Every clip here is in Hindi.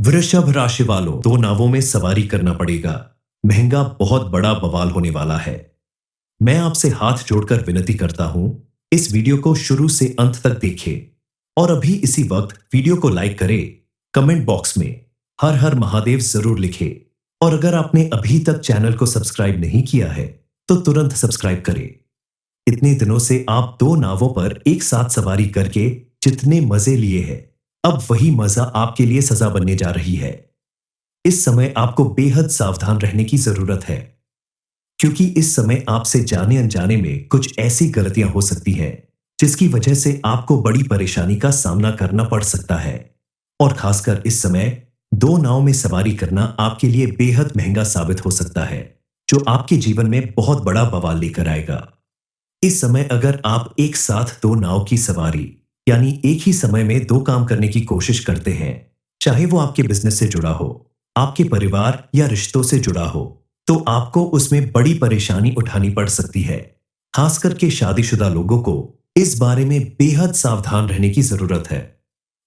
वृषभ राशि वालों, दो नावों में सवारी करना पड़ेगा। महंगा बहुत बड़ा बवाल होने वाला है। मैं आपसे हाथ जोड़कर विनती करता हूं, इस वीडियो को शुरू से अंत तक देखें और अभी इसी वक्त वीडियो को लाइक करें। कमेंट बॉक्स में हर हर महादेव जरूर लिखें और अगर आपने अभी तक चैनल को सब्सक्राइब नहीं किया है तो तुरंत सब्सक्राइब करें। इतने दिनों से आप दो नावों पर एक साथ सवारी करके जितने मजे लिए हैं, अब वही मजा आपके लिए सजा बनने जा रही है। इस समय आपको बेहद सावधान रहने की जरूरत है, क्योंकि इस समय आपसे जाने अनजाने में कुछ ऐसी गलतियां हो सकती हैं जिसकी वजह से आपको बड़ी परेशानी का सामना करना पड़ सकता है। और खासकर इस समय दो नाव में सवारी करना आपके लिए बेहद महंगा साबित हो सकता है, जो आपके जीवन में बहुत बड़ा बवाल लेकर आएगा। इस समय अगर आप एक साथ दो नाव की सवारी यानी एक ही समय में दो काम करने की कोशिश करते हैं, चाहे वो आपके बिजनेस से जुड़ा हो, आपके परिवार या रिश्तों से जुड़ा हो, तो आपको उसमें बड़ी परेशानी उठानी पड़ सकती है। खास करके शादीशुदा लोगों को इस बारे में बेहद सावधान रहने की जरूरत है,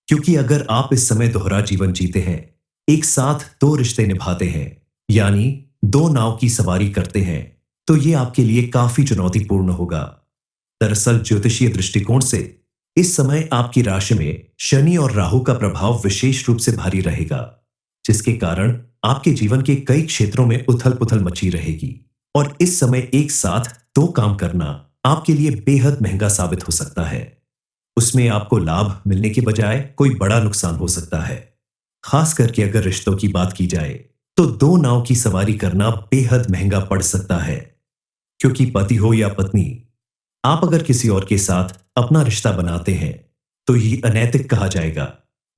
क्योंकि अगर आप इस समय दोहरा जीवन जीते हैं, एक साथ दो रिश्ते निभाते हैं, यानी दो नाव की सवारी करते हैं, तो ये आपके लिए काफी चुनौतीपूर्ण होगा। दरअसल ज्योतिषीय दृष्टिकोण से इस समय आपकी राशि में शनि और राहु का प्रभाव विशेष रूप से भारी रहेगा, जिसके कारण आपके जीवन के कई क्षेत्रों में उथल पुथल मची रहेगी। और इस समय एक साथ दो काम करना आपके लिए बेहद महंगा साबित हो सकता है। उसमें आपको लाभ मिलने के बजाय कोई बड़ा नुकसान हो सकता है। खास करके अगर रिश्तों की बात की जाए तो दो नाव की सवारी करना बेहद महंगा पड़ सकता है, क्योंकि पति हो या पत्नी, आप अगर किसी और के साथ अपना रिश्ता बनाते हैं तो ये अनैतिक कहा जाएगा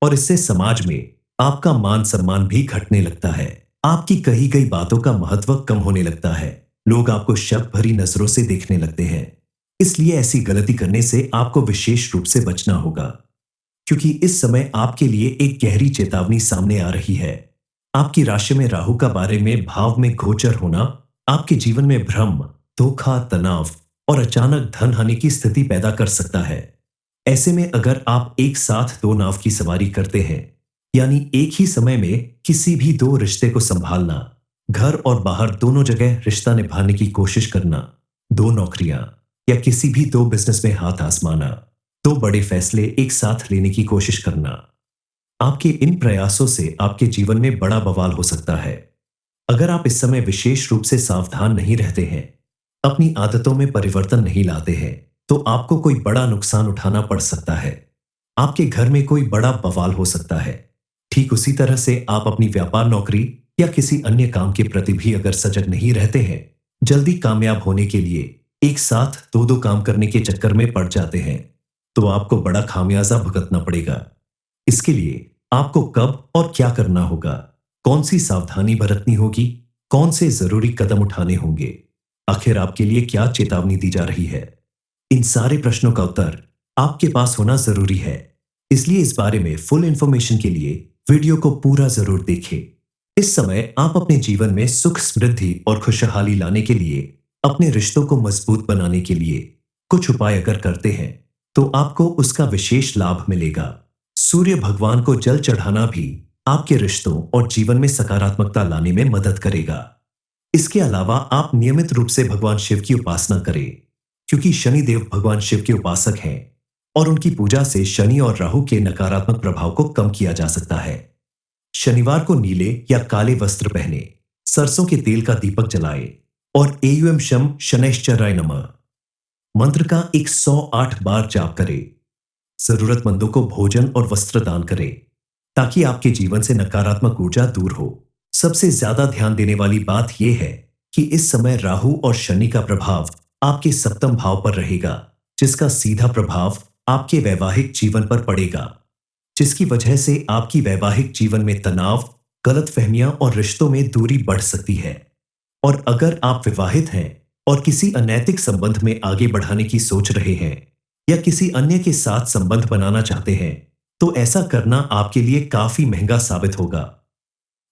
और इससे समाज में आपका मान सम्मान भी घटने लगता है। आपकी कही गई बातों का महत्व कम होने लगता है। लोग आपको शक भरी नजरों से देखने लगते हैं। इसलिए ऐसी गलती करने से आपको विशेष रूप से बचना होगा, क्योंकि इस समय आपके लिए एक गहरी चेतावनी सामने आ रही है। आपकी राशि में राहु का बारे में भाव में गोचर होना आपके जीवन में भ्रम, धोखा, तनाव और अचानक धन हानि की स्थिति पैदा कर सकता है। ऐसे में अगर आप एक साथ दो नाव की सवारी करते हैं, यानी एक ही समय में किसी भी दो रिश्ते को संभालना, घर और बाहर दोनों जगह रिश्ता निभाने की कोशिश करना, दो नौकरियां या किसी भी दो बिजनेस में हाथ आजमाना, दो बड़े फैसले एक साथ लेने की कोशिश करना, आपके इन प्रयासों से आपके जीवन में बड़ा बवाल हो सकता है। अगर आप इस समय विशेष रूप से सावधान नहीं रहते हैं, अपनी आदतों में परिवर्तन नहीं लाते हैं, तो आपको कोई बड़ा नुकसान उठाना पड़ सकता है। आपके घर में कोई बड़ा बवाल हो सकता है। ठीक उसी तरह से आप अपनी व्यापार, नौकरी या किसी अन्य काम के प्रति भी अगर सजग नहीं रहते हैं, जल्दी कामयाब होने के लिए एक साथ दो दो काम करने के चक्कर में पड़ जाते हैं, तो आपको बड़ा खामियाजा भुगतना पड़ेगा। इसके लिए आपको कब और क्या करना होगा, कौन सी सावधानी बरतनी होगी, कौन से जरूरी कदम उठाने होंगे, आखिर आपके लिए क्या चेतावनी दी जा रही है, इन सारे प्रश्नों का उत्तर आपके पास होना जरूरी है। इसलिए इस बारे में फुल इंफॉर्मेशन के लिए वीडियो को पूरा जरूर देखें। इस समय आप अपने जीवन में सुख, समृद्धि और खुशहाली लाने के लिए, अपने रिश्तों को मजबूत बनाने के लिए कुछ उपाय अगर करते हैं तो आपको उसका विशेष लाभ मिलेगा। सूर्य भगवान को जल चढ़ाना भी आपके रिश्तों और जीवन में सकारात्मकता लाने में मदद करेगा। इसके अलावा आप नियमित रूप से भगवान शिव की उपासना करें, क्योंकि शनिदेव भगवान शिव के उपासक हैं और उनकी पूजा से शनि और राहु के नकारात्मक प्रभाव को कम किया जा सकता है। शनिवार को नीले या काले वस्त्र पहने, सरसों के तेल का दीपक जलाए और एयुएम शम शनैश्चराय नमः मंत्र का 108 बार जाप करें। जरूरतमंदों को भोजन और वस्त्र दान करें, ताकि आपके जीवन से नकारात्मक ऊर्जा दूर हो। सबसे ज्यादा ध्यान देने वाली बात यह है कि इस समय राहु और शनि का प्रभाव आपके सप्तम भाव पर रहेगा, जिसका सीधा प्रभाव आपके वैवाहिक जीवन पर पड़ेगा, जिसकी वजह से आपकी वैवाहिक जीवन में तनाव, गलतफहमियां और रिश्तों में दूरी बढ़ सकती है। और अगर आप विवाहित हैं और किसी अनैतिक संबंध में आगे बढ़ाने की सोच रहे हैं या किसी अन्य के साथ संबंध बनाना चाहते हैं, तो ऐसा करना आपके लिए काफी महंगा साबित होगा।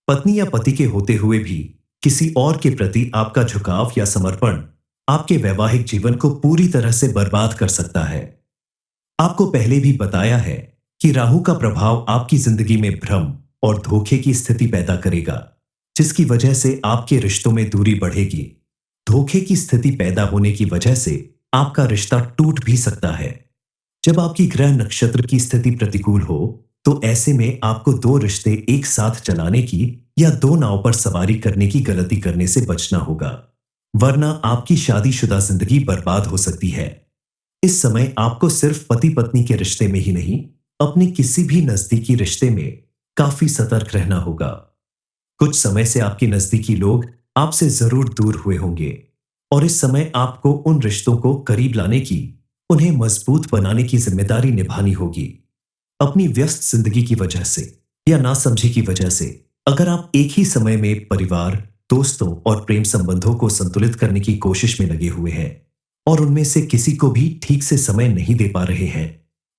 पत्नी या पति के होते हुए भी किसी और के प्रति आपका झुकाव या समर्पण आपके वैवाहिक जीवन को पूरी तरह से बर्बाद कर सकता है। आपको पहले भी बताया है कि राहु का प्रभाव आपकी जिंदगी में भ्रम और धोखे की स्थिति पैदा करेगा, जिसकी वजह से आपके रिश्तों में दूरी बढ़ेगी। धोखे की स्थिति पैदा होने की वजह से आपका रिश्ता टूट भी सकता है। जब आपकी ग्रह नक्षत्र की स्थिति प्रतिकूल हो, तो ऐसे में आपको दो रिश्ते एक साथ चलाने की या दो नाव पर सवारी करने की गलती करने से बचना होगा, वरना आपकी शादीशुदा जिंदगी बर्बाद हो सकती है। इस समय आपको सिर्फ पति पत्नी के रिश्ते में ही नहीं, अपने किसी भी नजदीकी रिश्ते में काफी सतर्क रहना होगा। कुछ समय से आपके नजदीकी लोग आपसे जरूर दूर हुए होंगे, और इस समय आपको उन रिश्तों को करीब लाने की, उन्हें मजबूत बनाने की जिम्मेदारी निभानी होगी। अपनी व्यस्त जिंदगी की वजह से या नासमझी की वजह से अगर आप एक ही समय में परिवार, दोस्तों और प्रेम संबंधों को संतुलित करने की कोशिश में लगे हुए हैं और उनमें से किसी को भी ठीक से समय नहीं दे पा रहे हैं,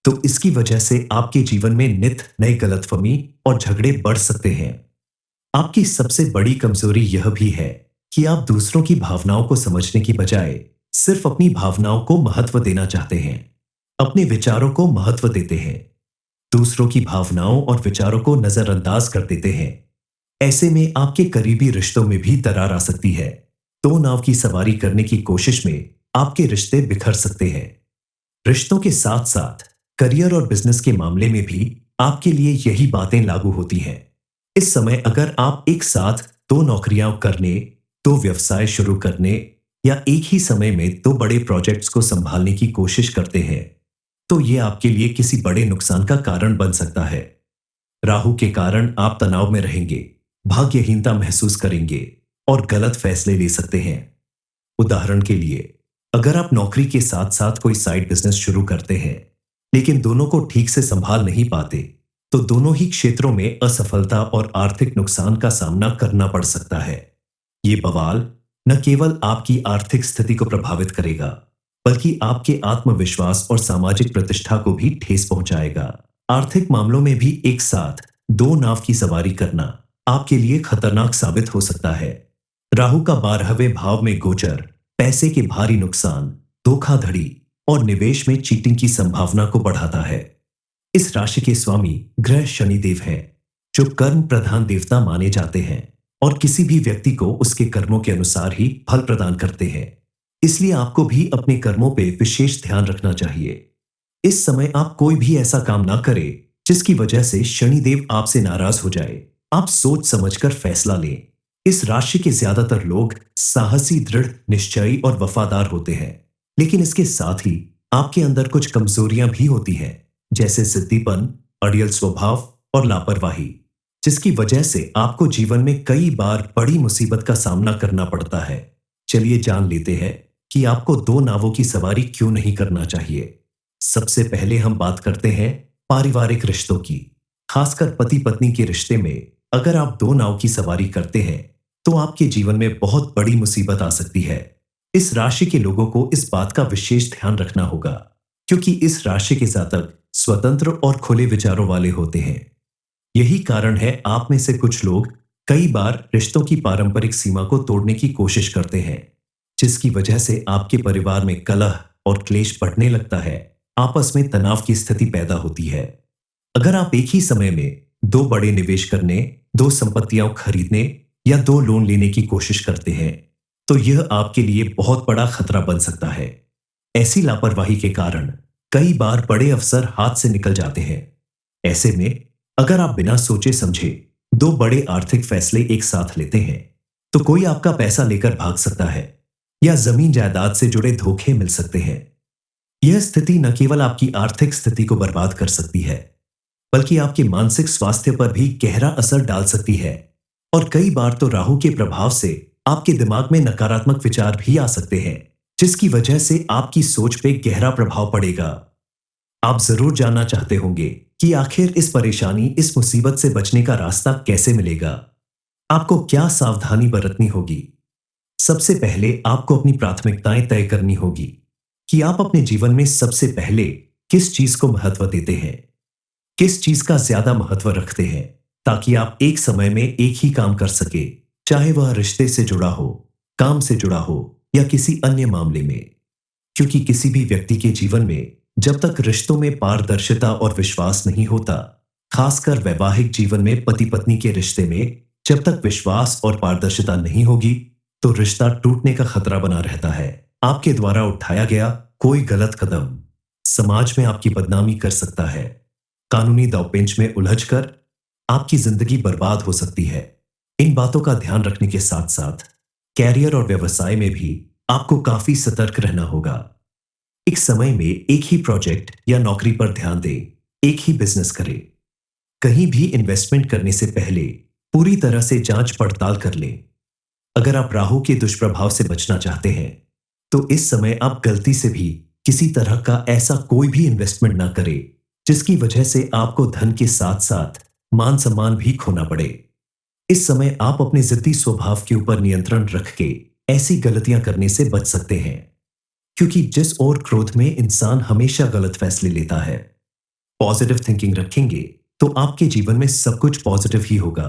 तो इसकी वजह से आपके जीवन में नित नए गलतफहमी और झगड़े बढ़ सकते हैं। आपकी सबसे बड़ी कमजोरी यह भी है कि आप दूसरों की भावनाओं को समझने की बजाय सिर्फ अपनी भावनाओं को महत्व देना चाहते हैं, अपने विचारों को महत्व देते हैं, दूसरों की भावनाओं और विचारों को नजरअंदाज कर देते हैं। ऐसे में आपके करीबी रिश्तों में भी दरार आ सकती है। दो नाव की सवारी करने की कोशिश में आपके रिश्ते बिखर सकते हैं। रिश्तों के साथ साथ करियर और बिजनेस के मामले में भी आपके लिए यही बातें लागू होती हैं। इस समय अगर आप एक साथ दो नौकरियां करने, दो व्यवसाय शुरू करने या एक ही समय में दो बड़े प्रोजेक्ट्स को संभालने की कोशिश करते हैं, तो यह आपके लिए किसी बड़े नुकसान का कारण बन सकता है। राहु के कारण आप तनाव में रहेंगे, भाग्यहीनता महसूस करेंगे और गलत फैसले ले सकते हैं। उदाहरण के लिए, अगर आप नौकरी के साथ साथ कोई साइड बिजनेस शुरू करते हैं, लेकिन दोनों को ठीक से संभाल नहीं पाते, तो दोनों ही क्षेत्रों में असफलता और आर्थिक नुकसान का सामना करना पड़ सकता है। ये बवाल न केवल आपकी आर्थिक स्थिति को प्रभावित करेगा, बल्कि आपके आत्मविश्वास और सामाजिक प्रतिष्ठा को भी ठेस पहुंचाएगा। आर्थिक मामलों में भी एक साथ दो नाव की सवारी करना आपके लिए खतरनाक साबित हो सकता है। राहु का 12वें भाव में गोचर पैसे के भारी नुकसान, धोखाधड़ी और निवेश में चीटिंग की संभावना को बढ़ाता है। इस राशि के स्वामी ग्रह शनिदेव हैं, जो कर्म प्रधान देवता माने जाते हैं और किसी भी व्यक्ति को उसके कर्मों के अनुसार ही फल प्रदान करते हैं। इसलिए आपको भी अपने कर्मों पे विशेष ध्यान रखना चाहिए। इस समय आप कोई भी ऐसा काम ना करें जिसकी वजह से शनिदेव आपसे नाराज हो जाए। आप सोच समझकर फैसला लें। इस राशि के ज्यादातर लोग साहसी, दृढ़ निश्चयी और वफादार होते हैं, लेकिन इसके साथ ही आपके अंदर कुछ कमजोरियां भी होती हैं, जैसे जिद्दीपन, अड़ियल स्वभाव और लापरवाही, जिसकी वजह से आपको जीवन में कई बार बड़ी मुसीबत का सामना करना पड़ता है। चलिए जान लेते हैं कि आपको दो नावों की सवारी क्यों नहीं करना चाहिए। सबसे पहले हम बात करते हैं पारिवारिक रिश्तों की। खासकर पति पत्नी के रिश्ते में अगर आप दो नाव की सवारी करते हैं, तो आपके जीवन में बहुत बड़ी मुसीबत आ सकती है। इस राशि के लोगों को इस बात का विशेष ध्यान रखना होगा, क्योंकि इस राशि के जातक स्वतंत्र और खुले विचारों वाले होते हैं। यही कारण है आप में से कुछ लोग कई बार रिश्तों की पारंपरिक सीमा को तोड़ने की कोशिश करते हैं, जिसकी वजह से आपके परिवार में कलह और क्लेश बढ़ने लगता है। आपस में तनाव की स्थिति पैदा होती है। अगर आप एक ही समय में दो बड़े निवेश करने, दो संपत्तियां खरीदने या दो लोन लेने की कोशिश करते हैं, तो यह आपके लिए बहुत बड़ा खतरा बन सकता है। ऐसी लापरवाही के कारण कई बार बड़े अवसर हाथ से निकल जाते हैं। ऐसे में अगर आप बिना सोचे समझे दो बड़े आर्थिक फैसले एक साथ लेते हैं, तो कोई आपका पैसा लेकर भाग सकता है या जमीन जायदाद से जुड़े धोखे मिल सकते हैं। यह स्थिति न केवल आपकी आर्थिक स्थिति को बर्बाद कर सकती है, बल्कि आपके मानसिक स्वास्थ्य पर भी गहरा असर डाल सकती है। और कई बार तो राहु के प्रभाव से आपके दिमाग में नकारात्मक विचार भी आ सकते हैं, जिसकी वजह से आपकी सोच पे गहरा प्रभाव पड़ेगा। आप जरूर जानना चाहते होंगे कि आखिर इस परेशानी, इस मुसीबत से बचने का रास्ता कैसे मिलेगा। आपको क्या सावधानी बरतनी होगी। सबसे पहले आपको अपनी प्राथमिकताएं तय करनी होगी कि आप अपने जीवन में सबसे पहले किस चीज को महत्व देते हैं, किस चीज का ज्यादा महत्व रखते हैं, ताकि आप एक समय में एक ही काम कर सके, चाहे वह रिश्ते से जुड़ा हो, काम से जुड़ा हो या किसी अन्य मामले में। क्योंकि किसी भी व्यक्ति के जीवन में जब तक रिश्तों में पारदर्शिता और विश्वास नहीं होता, खासकर वैवाहिक जीवन में पति पत्नी के रिश्ते में जब तक विश्वास और पारदर्शिता नहीं होगी, तो रिश्ता टूटने का खतरा बना रहता है। आपके द्वारा उठाया गया कोई गलत कदम समाज में आपकी बदनामी कर सकता है। कानूनी दांवपेच में उलझकर आपकी जिंदगी बर्बाद हो सकती है। इन बातों का ध्यान रखने के साथ साथ कैरियर और व्यवसाय में भी आपको काफी सतर्क रहना होगा। एक समय में एक ही प्रोजेक्ट या नौकरी पर ध्यान दें, एक ही बिजनेस करें। कहीं भी इन्वेस्टमेंट करने से पहले पूरी तरह से जांच पड़ताल कर लें। अगर आप राहु के दुष्प्रभाव से बचना चाहते हैं, तो इस समय आप गलती से भी किसी तरह का ऐसा कोई भी इन्वेस्टमेंट ना करें जिसकी वजह से आपको धन के साथ साथ मान सम्मान भी खोना पड़े। इस समय आप अपने जिद्दी स्वभाव के ऊपर नियंत्रण रख के ऐसी गलतियां करने से बच सकते हैं, क्योंकि जिस ओर क्रोध में इंसान हमेशा गलत फैसले लेता है। पॉजिटिव थिंकिंग रखेंगे तो आपके जीवन में सब कुछ पॉजिटिव ही होगा।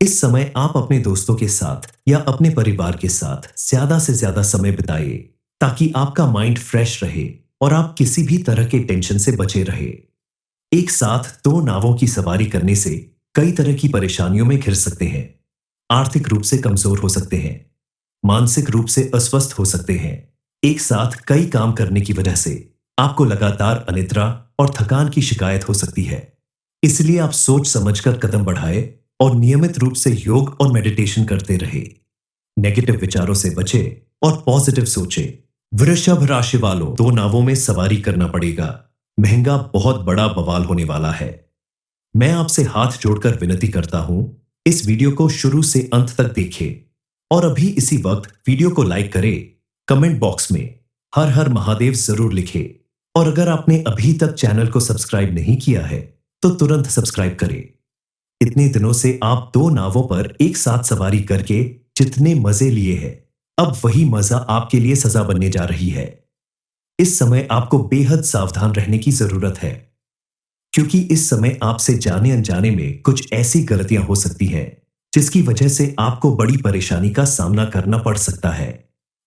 इस समय आप अपने दोस्तों के साथ या अपने परिवार के साथ ज्यादा से ज्यादा समय बिताइए, ताकि आपका माइंड फ्रेश रहे और आप किसी भी तरह के टेंशन से बचे रहे। एक साथ दो नावों की सवारी करने से कई तरह की परेशानियों में घिर सकते हैं। आर्थिक रूप से कमजोर हो सकते हैं, मानसिक रूप से अस्वस्थ हो सकते हैं। एक साथ कई काम करने की वजह से आपको लगातार अनिद्रा और थकान की शिकायत हो सकती है। इसलिए आप सोच समझकर कदम बढ़ाएं और नियमित रूप से योग और मेडिटेशन करते रहे। नेगेटिव विचारों से बचे और पॉजिटिव सोचे। वृषभ राशि वालों, दो नावों में सवारी करना पड़ेगा। महंगा बहुत बड़ा बवाल होने वाला है। मैं आपसे हाथ जोड़कर विनती करता हूं, इस वीडियो को शुरू से अंत तक देखें और अभी इसी वक्त वीडियो को लाइक करें। कमेंट बॉक्स में हर हर महादेव जरूर लिखें और अगर आपने अभी तक चैनल को सब्सक्राइब नहीं किया है तो तुरंत सब्सक्राइब करें। इतने दिनों से आप दो नावों पर एक साथ सवारी करके जितने मजे लिए हैं, अब वही मजा आपके लिए सजा बनने जा रही है। इस समय आपको बेहद सावधान रहने की जरूरत है, क्योंकि इस समय आपसे जाने अनजाने में कुछ ऐसी गलतियां हो सकती हैं जिसकी वजह से आपको बड़ी परेशानी का सामना करना पड़ सकता है।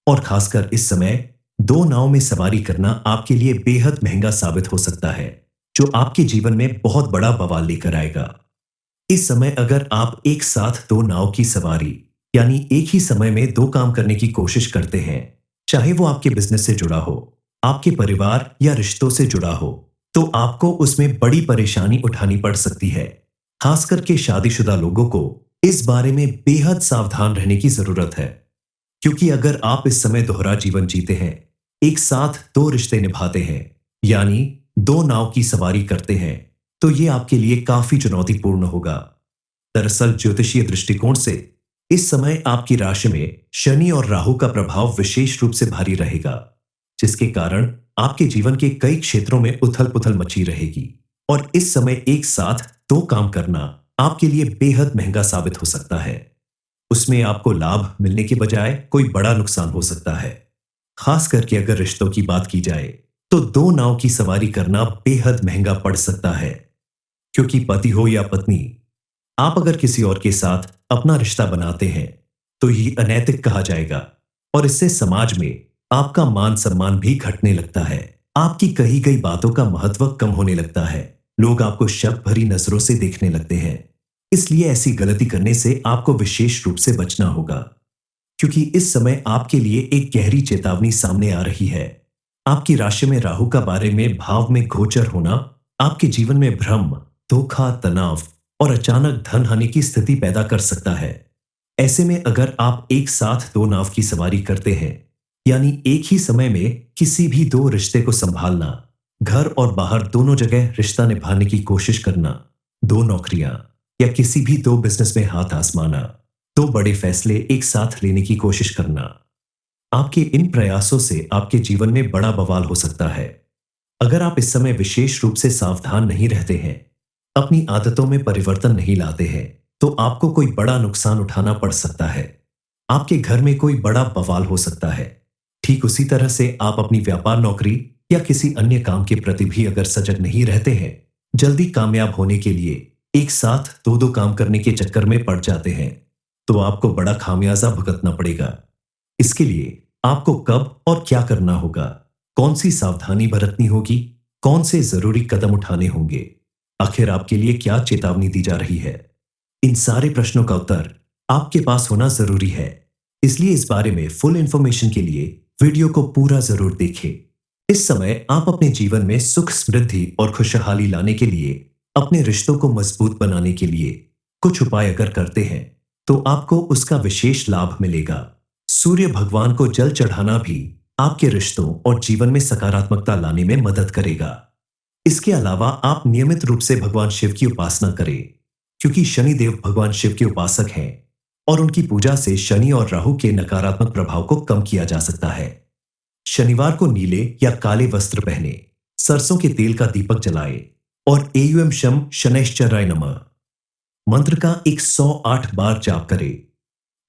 और खासकर इस समय दो नाव में सवारी करना आपके लिए बेहद महंगा साबित हो सकता है, जो आपके जीवन में बहुत बड़ा बवाल लेकर आएगा। इस समय अगर आप एक साथ दो नाव की सवारी यानी एक ही समय में दो काम करने की कोशिश करते हैं, चाहे वो आपके बिजनेस से जुड़ा हो, आपके परिवार या रिश्तों से जुड़ा हो, तो आपको उसमें बड़ी परेशानी उठानी पड़ सकती है। खास करके शादीशुदा लोगों को इस बारे में बेहद सावधान रहने की जरूरत है, क्योंकि अगर आप इस समय दोहरा जीवन जीते हैं, एक साथ दो रिश्ते निभाते हैं, यानी दो नाव की सवारी करते हैं, तो ये आपके लिए काफी चुनौतीपूर्ण होगा। दरअसल ज्योतिषीय दृष्टिकोण से इस समय आपकी राशि में शनि और राहु का प्रभाव विशेष रूप से भारी रहेगा, जिसके कारण आपके जीवन के कई क्षेत्रों में उथल पुथल मची रहेगी और इस समय एक साथ दो काम करना आपके लिए बेहद महंगा साबित हो सकता है। उसमें आपको लाभ मिलने के बजाय कोई बड़ा नुकसान हो सकता है। खास करके अगर रिश्तों की बात की जाए तो दो नाव की सवारी करना बेहद महंगा पड़ सकता है, क्योंकि पति हो या पत्नी, आप अगर किसी और के साथ अपना रिश्ता बनाते हैं तो ये अनैतिक कहा जाएगा और इससे समाज में आपका मान सम्मान भी घटने लगता है। आपकी कही गई बातों का महत्व कम होने लगता है। लोग आपको शक भरी नजरों से देखने लगते हैं। इसलिए ऐसी गलती करने से आपको विशेष रूप से बचना होगा, क्योंकि इस समय आपके लिए एक गहरी चेतावनी सामने आ रही है। आपकी राशि में राहु का बारे में भाव में गोचर होना आपके जीवन में भ्रम, धोखा, तनाव और अचानक धन हानि की स्थिति पैदा कर सकता है। ऐसे में अगर आप एक साथ दो नाव की सवारी करते हैं, यानी एक ही समय में किसी भी दो रिश्ते को संभालना, घर और बाहर दोनों जगह रिश्ता निभाने की कोशिश करना, दो नौकरियां या किसी भी दो बिजनेस में हाथ आजमाना, दो बड़े फैसले एक साथ लेने की कोशिश करना, आपके इन प्रयासों से आपके जीवन में बड़ा बवाल हो सकता है। अगर आप इस समय विशेष रूप से सावधान नहीं रहते हैं, अपनी आदतों में परिवर्तन नहीं लाते हैं, तो आपको कोई बड़ा नुकसान उठाना पड़ सकता है। आपके घर में कोई बड़ा बवाल हो सकता है। ठीक उसी तरह से आप अपनी व्यापार, नौकरी या किसी अन्य काम के प्रति भी अगर सजग नहीं रहते हैं, जल्दी कामयाब होने के लिए एक साथ दो दो काम करने के चक्कर में पड़ जाते हैं, तो आपको बड़ा खामियाजा भुगतना पड़ेगा। इसके लिए आपको कब और क्या करना होगा, कौन सी सावधानी बरतनी होगी, कौन से जरूरी कदम उठाने होंगे, आखिर आपके लिए क्या चेतावनी दी जा रही है? इन सारे प्रश्नों का उत्तर आपके पास होना जरूरी है। इसलिए इस बारे में फुल इंफॉर्मेशन के लिए वीडियो को पूरा जरूर देखें। इस समय आप अपने जीवन में सुख, समृद्धि और खुशहाली लाने के लिए, अपने रिश्तों को मजबूत बनाने के लिए कुछ उपाय अगर करते हैं तो आपको उसका विशेष लाभ मिलेगा। सूर्य भगवान को जल चढ़ाना भी आपके रिश्तों और जीवन में सकारात्मकता लाने में मदद करेगा। इसके अलावा आप नियमित रूप से भगवान शिव की उपासना करें, क्योंकि शनिदेव भगवान शिव के उपासक हैं और उनकी पूजा से शनि और राहु के नकारात्मक प्रभाव को कम किया जा सकता है। शनिवार को नीले या काले वस्त्र पहने, सरसों के तेल का दीपक जलाए और एयुएम शम शनैश्चराय नमः मंत्र का 108 बार जाप करें।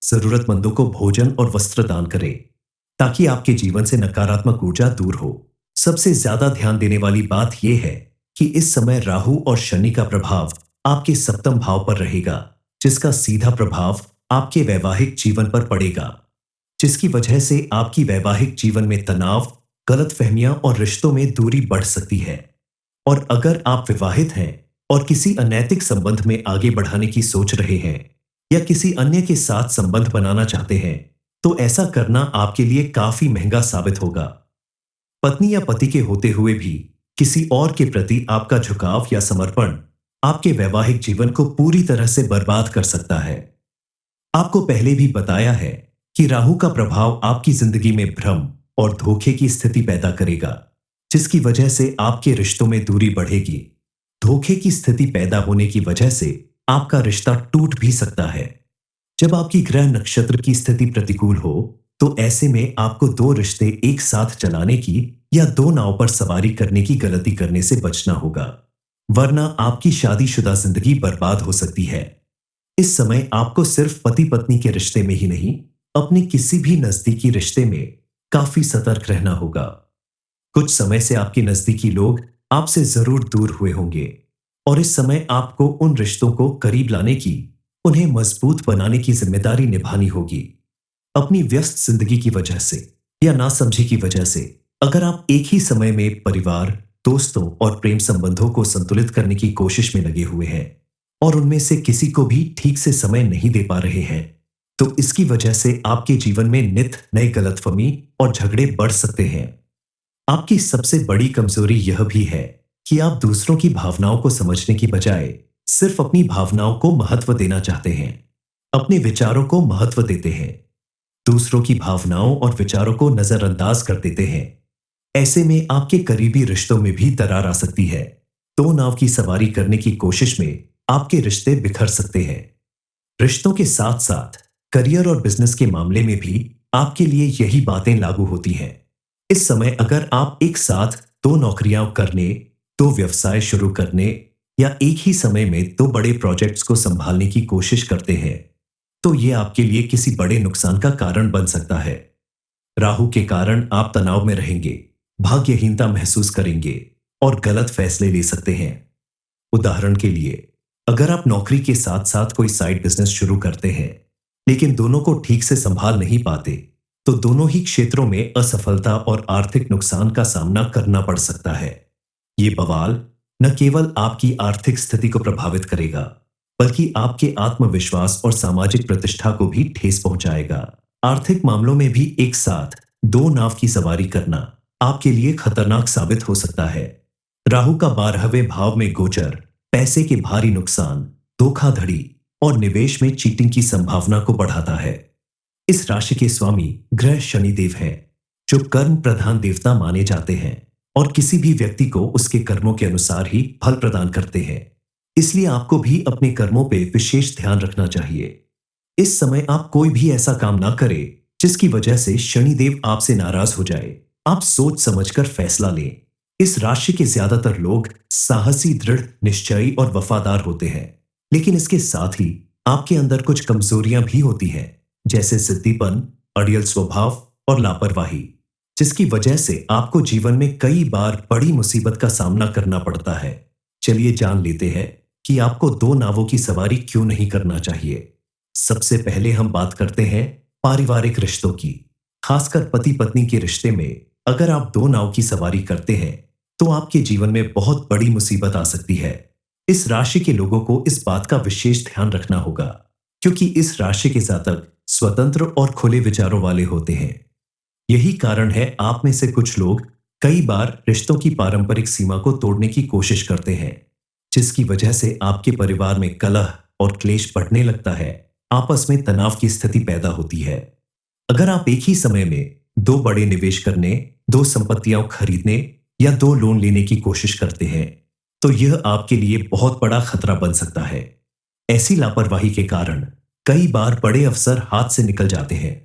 जरूरतमंदों को भोजन और वस्त्र दान करें ताकि आपके जीवन से नकारात्मक ऊर्जा दूर हो। सबसे ज्यादा ध्यान देने वाली बात यह है कि इस समय राहु और शनि का प्रभाव आपके सप्तम भाव पर रहेगा, जिसका सीधा प्रभाव आपके वैवाहिक जीवन पर पड़ेगा, जिसकी वजह से आपकी वैवाहिक जीवन में तनाव, गलतफहमियां और रिश्तों में दूरी बढ़ सकती है। और अगर आप विवाहित हैं और किसी अनैतिक संबंध में आगे बढ़ाने की सोच रहे हैं या किसी अन्य के साथ संबंध बनाना चाहते हैं, तो ऐसा करना आपके लिए काफी महंगा साबित होगा। पत्नी या पति के होते हुए भी किसी और के प्रति आपका झुकाव या समर्पण आपके वैवाहिक जीवन को पूरी तरह से बर्बाद कर सकता है। आपको पहले भी बताया है कि राहु का प्रभाव आपकी जिंदगी में भ्रम और धोखे की स्थिति पैदा करेगा, जिसकी वजह से आपके रिश्तों में दूरी बढ़ेगी। धोखे की स्थिति पैदा होने की वजह से आपका रिश्ता टूट भी सकता है। जब आपकी ग्रह नक्षत्र की स्थिति प्रतिकूल हो, तो ऐसे में आपको दो रिश्ते एक साथ चलाने की या दो नाव पर सवारी करने की गलती करने से बचना होगा, वरना आपकी शादीशुदा जिंदगी बर्बाद हो सकती है। इस समय आपको सिर्फ पति पत्नी के रिश्ते में ही नहीं, अपने किसी भी नजदीकी रिश्ते में काफी सतर्क रहना होगा। कुछ समय से आपके नजदीकी लोग आपसे जरूर दूर हुए होंगे और इस समय आपको उन रिश्तों को करीब लाने की, उन्हें मजबूत बनाने की जिम्मेदारी निभानी होगी। अपनी व्यस्त जिंदगी की वजह से या नासमझी की वजह से अगर आप एक ही समय में परिवार, दोस्तों और प्रेम संबंधों को संतुलित करने की कोशिश में लगे हुए हैं और उनमें से किसी को भी ठीक से समय नहीं दे पा रहे हैं, तो इसकी वजह से आपके जीवन में नित नए गलतफहमी और झगड़े बढ़ सकते हैं। आपकी सबसे बड़ी कमजोरी यह भी है कि आप दूसरों की भावनाओं को समझने की बजाय सिर्फ अपनी भावनाओं को महत्व देना चाहते हैं, अपने विचारों को महत्व देते हैं, दूसरों की भावनाओं और विचारों को नजरअंदाज कर देते हैं। ऐसे में आपके करीबी रिश्तों में भी दरार आ सकती है। दो नाव की सवारी करने की कोशिश में आपके रिश्ते बिखर सकते हैं। रिश्तों के साथ साथ करियर और बिजनेस के मामले में भी आपके लिए यही बातें लागू होती हैं। इस समय अगर आप एक साथ दो नौकरियां करने, दो व्यवसाय शुरू करने या एक ही समय में दो बड़े प्रोजेक्ट्स को संभालने की कोशिश करते हैं, तो यह आपके लिए किसी बड़े नुकसान का कारण बन सकता है। राहु के कारण आप तनाव में रहेंगे, भाग्यहीनता महसूस करेंगे और गलत फैसले ले सकते हैं। उदाहरण के लिए, अगर आप नौकरी के साथ साथ कोई साइड बिजनेस शुरू करते हैं लेकिन दोनों को ठीक से संभाल नहीं पाते, तो दोनों ही क्षेत्रों में असफलता और आर्थिक नुकसान का सामना करना पड़ सकता है। ये बवाल न केवल आपकी आर्थिक स्थिति को प्रभावित करेगा, बल्कि आपके आत्मविश्वास और सामाजिक प्रतिष्ठा को भी ठेस पहुंचाएगा। आर्थिक मामलों में भी एक साथ दो नाव की सवारी करना आपके लिए खतरनाक साबित हो सकता है। राहु का 12वें भाव में गोचर पैसे के भारी नुकसान, धोखाधड़ी और निवेश में चीटिंग की संभावना को बढ़ाता है। इस राशि के स्वामी ग्रह शनिदेव हैं, जो कर्म प्रधान देवता माने जाते हैं और किसी भी व्यक्ति को उसके कर्मों के अनुसार ही फल प्रदान करते हैं। इसलिए आपको भी अपने कर्मों पे विशेष ध्यान रखना चाहिए। इस समय आप कोई भी ऐसा काम ना करें जिसकी वजह से शनिदेव आपसे नाराज हो जाए। आप सोच समझकर फैसला लें। इस राशि के ज्यादातर लोग साहसी, दृढ़ निश्चयी और वफादार होते हैं, लेकिन इसके साथ ही आपके अंदर कुछ कमजोरियां भी होती हैं, जैसे जिद्दीपन, अड़ियल स्वभाव और लापरवाही, जिसकी वजह से आपको जीवन में कई बार बड़ी मुसीबत का सामना करना पड़ता है। चलिए जान लेते हैं कि आपको दो नावों की सवारी क्यों नहीं करना चाहिए। सबसे पहले हम बात करते हैं पारिवारिक रिश्तों की। खासकर पति पत्नी के रिश्ते में अगर आप दो नाव की सवारी करते हैं, तो आपके जीवन में बहुत बड़ी मुसीबत आ सकती है। इस राशि के लोगों को इस बात का विशेष ध्यान रखना होगा, क्योंकि इस राशि के जातक स्वतंत्र और खुले विचारों वाले होते हैं। यही कारण है आप में से कुछ लोग कई बार रिश्तों की पारंपरिक सीमा को तोड़ने की कोशिश करते हैं, जिसकी वजह से आपके परिवार में कलह और क्लेश बढ़ने लगता है। आपस में तनाव की स्थिति पैदा होती है। अगर आप एक ही समय में दो बड़े निवेश करने, दो संपत्तियां खरीदने या दो लोन लेने की कोशिश करते हैं, तो यह आपके लिए बहुत बड़ा खतरा बन सकता है। ऐसी लापरवाही के कारण कई बार बड़े अवसर हाथ से निकल जाते हैं।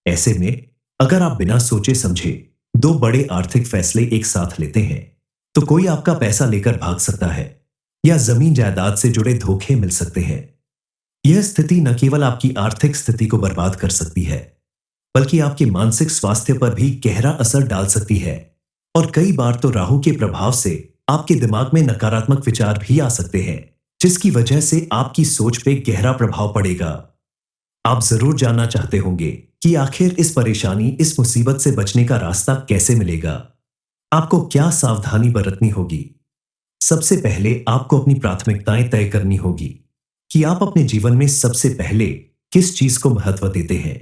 ऐसे में अगर आप बिना सोचे समझे दो बड़े आर्थिक फैसले एक साथ लेते हैं, तो कोई आपका पैसा लेकर भाग सकता है या जमीन जायदाद से जुड़े धोखे मिल सकते हैं। यह स्थिति न केवल आपकी आर्थिक स्थिति को बर्बाद कर सकती है, बल्कि आपके मानसिक स्वास्थ्य पर भी गहरा असर डाल सकती है। और कई बार तो राहु के प्रभाव से आपके दिमाग में नकारात्मक विचार भी आ सकते हैं, जिसकी वजह से आपकी सोच पे गहरा प्रभाव पड़ेगा। आप जरूर जानना चाहते होंगे कि आखिर इस परेशानी, इस मुसीबत से बचने का रास्ता कैसे मिलेगा। आपको क्या सावधानी बरतनी होगी। सबसे पहले आपको अपनी प्राथमिकताएं तय करनी होगी कि आप अपने जीवन में सबसे पहले किस चीज को महत्व देते हैं,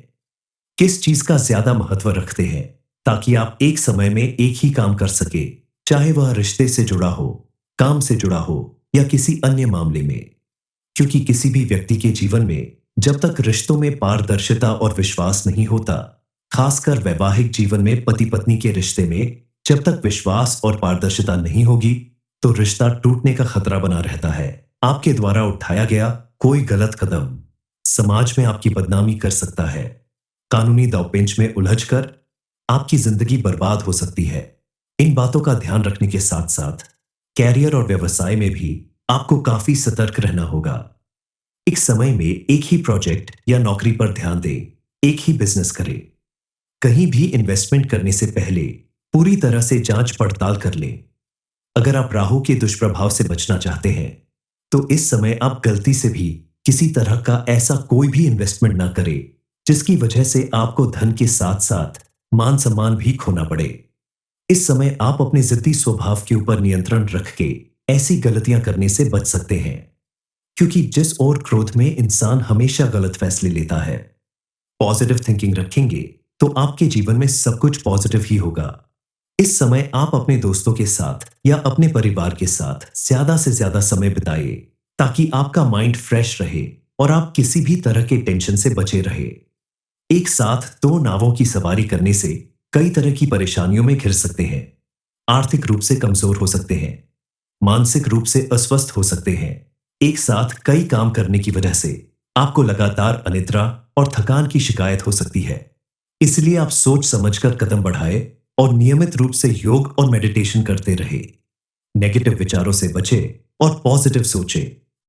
किस चीज का ज्यादा महत्व रखते हैं, ताकि आप एक समय में एक ही काम कर सके, चाहे वह रिश्ते से जुड़ा हो, काम से जुड़ा हो या किसी अन्य मामले में। क्योंकि किसी भी व्यक्ति के जीवन में जब तक रिश्तों में पारदर्शिता और विश्वास नहीं होता, खासकर वैवाहिक जीवन में पति पत्नी के रिश्ते में जब तक विश्वास और पारदर्शिता नहीं होगी, तो रिश्ता टूटने का खतरा बना रहता है। आपके द्वारा उठाया गया कोई गलत कदम समाज में आपकी बदनामी कर सकता है। कानूनी दांवपेच में उलझकर आपकी जिंदगी बर्बाद हो सकती है। इन बातों का ध्यान रखने के साथ साथ कैरियर और व्यवसाय में भी आपको काफी सतर्क रहना होगा। एक समय में एक ही प्रोजेक्ट या नौकरी पर ध्यान दें, एक ही बिजनेस करें। कहीं भी इन्वेस्टमेंट करने से पहले पूरी तरह से जांच पड़ताल कर लें। अगर आप राहु के दुष्प्रभाव से बचना चाहते हैं, तो इस समय आप गलती से भी किसी तरह का ऐसा कोई भी इन्वेस्टमेंट ना करें जिसकी वजह से आपको धन के साथ साथ मान सम्मान भी खोना पड़े। इस समय आप अपने जिद्दी स्वभाव के ऊपर नियंत्रण रख के ऐसी गलतियां करने से बच सकते हैं, क्योंकि जिस ओर क्रोध में इंसान हमेशा गलत फैसले लेता है। पॉजिटिव थिंकिंग रखेंगे तो आपके जीवन में सब कुछ पॉजिटिव ही होगा। इस समय आप अपने दोस्तों के साथ या अपने परिवार के साथ ज्यादा से ज्यादा समय बिताइए, ताकि आपका माइंड फ्रेश रहे और आप किसी भी तरह के टेंशन से बचे रहे। एक साथ दो नावों की सवारी करने से कई तरह की परेशानियों में घिर सकते हैं। आर्थिक रूप से कमजोर हो सकते हैं, मानसिक रूप से अस्वस्थ हो सकते हैं। एक साथ कई काम करने की वजह से आपको लगातार अनिद्रा और थकान की शिकायत हो सकती है। इसलिए आप सोच समझकर कदम बढ़ाएं और नियमित रूप से योग और मेडिटेशन करते रहे। नेगेटिव विचारों से बचें और पॉजिटिव सोचें।